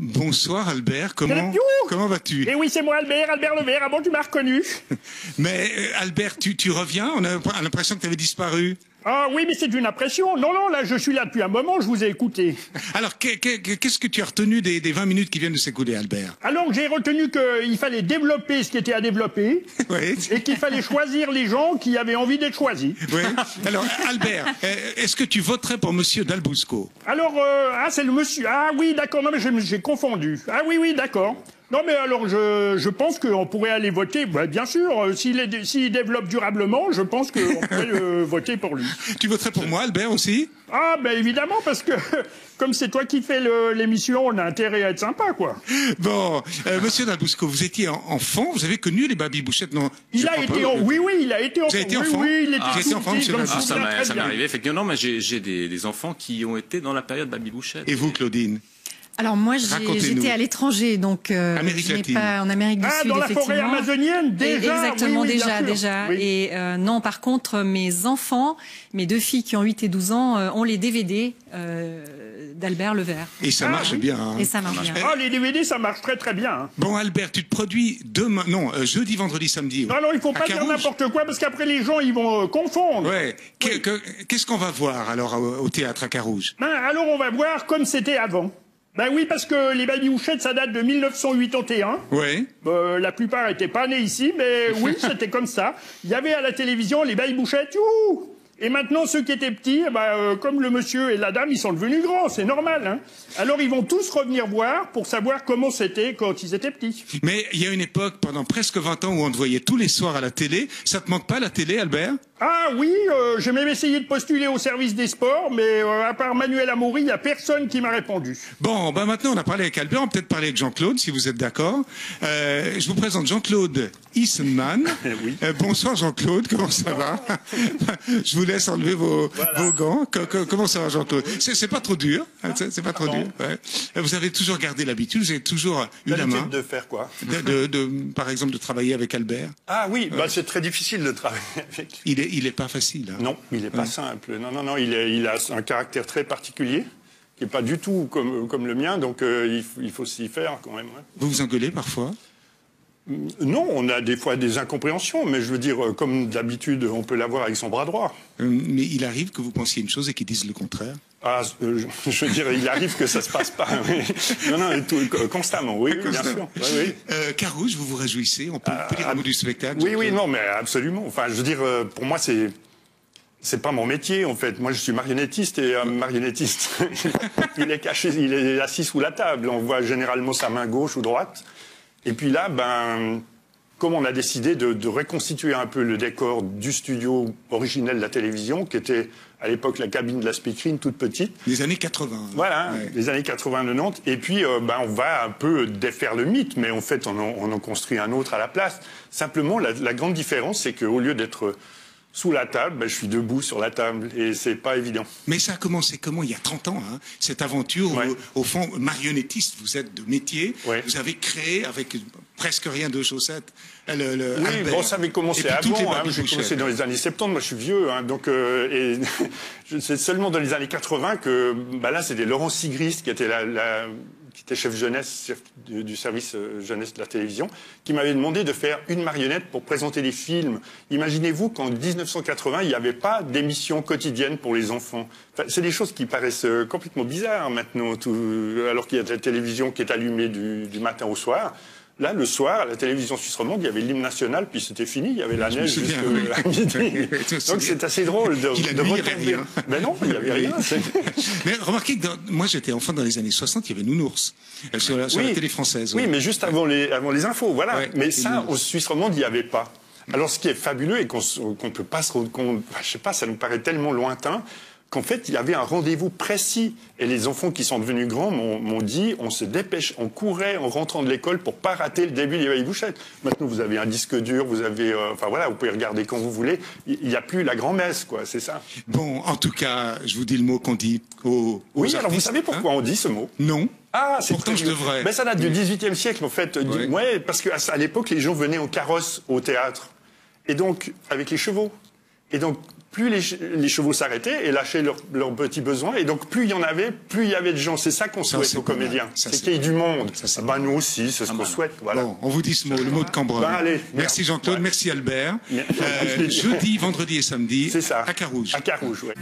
Bonsoir Albert, comment vas-tu? Eh oui, c'est moi Albert Levert, ah bon, tu m'as reconnu? Mais Albert, tu reviens? On a l'impression que tu avais disparu. Ah oui, mais c'est une impression. Non, là, je suis là depuis un moment, je vous ai écouté. Alors, qu'est-ce que tu as retenu des 20 minutes qui viennent de s'écouler, Albert? Alors, j'ai retenu qu'il fallait développer ce qui était à développer, oui. Et qu'il fallait choisir les gens qui avaient envie d'être choisis. Oui. Alors, Albert, est-ce que tu voterais pour Monsieur Dalbousco? Alors, c'est le monsieur. Ah oui, d'accord, non, mais j'ai confondu. Ah oui, d'accord. Non, mais alors, je pense qu'on pourrait aller voter, bien sûr, s'il développe durablement, je pense qu'on pourrait voter pour lui. Tu voterais pour moi, Albert, aussi? Ah, évidemment, parce que, comme c'est toi qui fais l'émission, on a intérêt à être sympa, quoi. Bon, Monsieur Dalbousco, vous étiez enfant, vous avez connu les babybouchettes, non? Oui, il a été enfant. Vous avez été enfant? Oui, il était J'ai été enfant, Monsieur Dalbousco. Ça m'est arrivé, effectivement, mais j'ai des enfants qui ont été dans la période babybouchette. Et vous, Claudine? Alors moi, j'étais à l'étranger, donc je n'ai pas en Amérique du Sud, dans la forêt amazonienne, déjà. Exactement, oui, déjà. Oui. Et non, par contre, mes enfants, mes deux filles qui ont 8 et 12 ans, ont les DVD d'Albert Levert. Et ça marche bien. Hein. Et ça marche bien. Ah, les DVD, ça marche très très bien. Hein. Bon, Albert, tu te produis demain, jeudi, vendredi, samedi. Non, il faut pas dire n'importe quoi, parce qu'après les gens, ils vont confondre. Ouais. Oui. Qu'est-ce qu'on va voir alors au théâtre à Carouge? Alors on va voir comme c'était avant. Oui, parce que les babybouchettes, ça date de 1981. Oui. La plupart étaient pas nés ici, mais oui, c'était comme ça. Il y avait à la télévision les babybouchettes, youhou! Et maintenant, ceux qui étaient petits, comme le monsieur et la dame, ils sont devenus grands, c'est normal. Hein. Alors, ils vont tous revenir voir pour savoir comment c'était quand ils étaient petits. Mais il y a une époque, pendant presque 20 ans, où on te voyait tous les soirs à la télé. Ça te manque pas, la télé, Albert? Ah oui, j'ai même essayé de postuler au service des sports, mais à part Manuel Amaury, il n'y a personne qui m'a répondu. Bon, maintenant, on a parlé avec Albert, on va peut-être parler avec Jean-Claude, si vous êtes d'accord. Je vous présente Jean-Claude Issenmann. Oui. Bonsoir Jean-Claude, comment ça va? Je vous laisse enlever vos gants. Comment ça va, Jean-Claude? C'est pas trop dur, hein, c'est pas trop dur. Ouais. Vous avez toujours gardé l'habitude, vous avez toujours eu la main. De faire quoi? Par exemple, de travailler avec Albert. Ah oui, c'est très difficile de travailler avec lui. Il est pas facile. Hein. Non, il est pas simple. Non, il a un caractère très particulier, qui est pas du tout comme le mien, donc il faut s'y faire quand même. Ouais. Vous vous engueulez parfois? Non, on a des fois des incompréhensions, mais je veux dire, comme d'habitude, on peut l'avoir avec son bras droit. Mais il arrive que vous pensiez une chose et qu'il dise le contraire? Ah, je veux dire, il arrive que ça se passe pas. Oui. Non, constamment, oui, bien sûr. Oui. Carouge, vous vous réjouissez? On peut dire un mot du spectacle? Oui, non, mais absolument. Enfin, je veux dire, pour moi, c'est pas mon métier, en fait. Moi, je suis marionnettiste, et un marionnettiste, il est caché, il est assis sous la table. On voit généralement sa main gauche ou droite. Et puis là, comme on a décidé de reconstituer un peu le décor du studio originel de la télévision, qui était à l'époque la cabine de la speakerine toute petite. Les années 80. Voilà, ouais. Les années 80-90. Et puis, on va un peu défaire le mythe, mais en fait, on en construit un autre à la place. Simplement, la grande différence, c'est qu'au lieu d'être sous la table, je suis debout sur la table, et c'est pas évident. Mais ça a commencé comment? Il y a 30 ans, hein, cette aventure où, au fond, marionnettiste, vous êtes de métier, vous avez créé, avec presque rien de chaussettes, Albert. Ça avait commencé avant, hein, j'ai commencé dans les années 70, moi je suis vieux, hein, donc et c'est seulement dans les années 80 que, là, c'était Laurent Sigrist qui était qui était chef jeunesse du service jeunesse de la télévision, qui m'avait demandé de faire une marionnette pour présenter des films. Imaginez-vous qu'en 1980, il n'y avait pas d'émission quotidienne pour les enfants. Enfin, c'est des choses qui paraissent complètement bizarres maintenant, alors qu'il y a de la télévision qui est allumée du matin au soir. Là, le soir, à la télévision suisse romande, il y avait l'hymne national, puis c'était fini, il y avait la neige jusqu'à midi. Donc c'est assez drôle de retrouver. Mais non, il n'y avait rien. Mais remarquez que moi j'étais enfant dans les années 60, il y avait Nounours sur la télé française. Oui, mais juste avant les infos, voilà. Ouais, mais ça, aux Suisse romande, il n'y avait pas. Alors ce qui est fabuleux et qu'on ne peut pas se rendre compte, je sais pas, ça nous paraît tellement lointain, qu'en fait, il y avait un rendez-vous précis. Et les enfants qui sont devenus grands m'ont dit, on se dépêche, on courait en rentrant de l'école pour pas rater le début des babybouchettes. Maintenant, vous avez un disque dur, vous avez, vous pouvez regarder quand vous voulez. Il n'y a plus la grand-messe, quoi, c'est ça. Bon, en tout cas, je vous dis le mot qu'on dit aux oui, artistes, alors vous savez pourquoi on dit ce mot? Non. Ah, c'est pourtant je devrais. Mais ça date du XVIIIe siècle, en fait. Ouais, parce qu'à l'époque, les gens venaient en carrosse au théâtre. Et donc, avec les chevaux. Et donc, plus les chevaux s'arrêtaient et lâchaient leurs petits besoins. Et donc, plus il y en avait, plus il y avait de gens. C'est ça qu'on souhaite aux comédiens. C'est qu'il y ait du monde. Nous aussi, c'est ce qu'on souhaite. Voilà. Bon, on vous dit ce mot, le mot de Cambronne. Allez, merci Jean-Claude, merci Albert. Jeudi, vendredi et samedi, à Carouge. À Carouge, oui.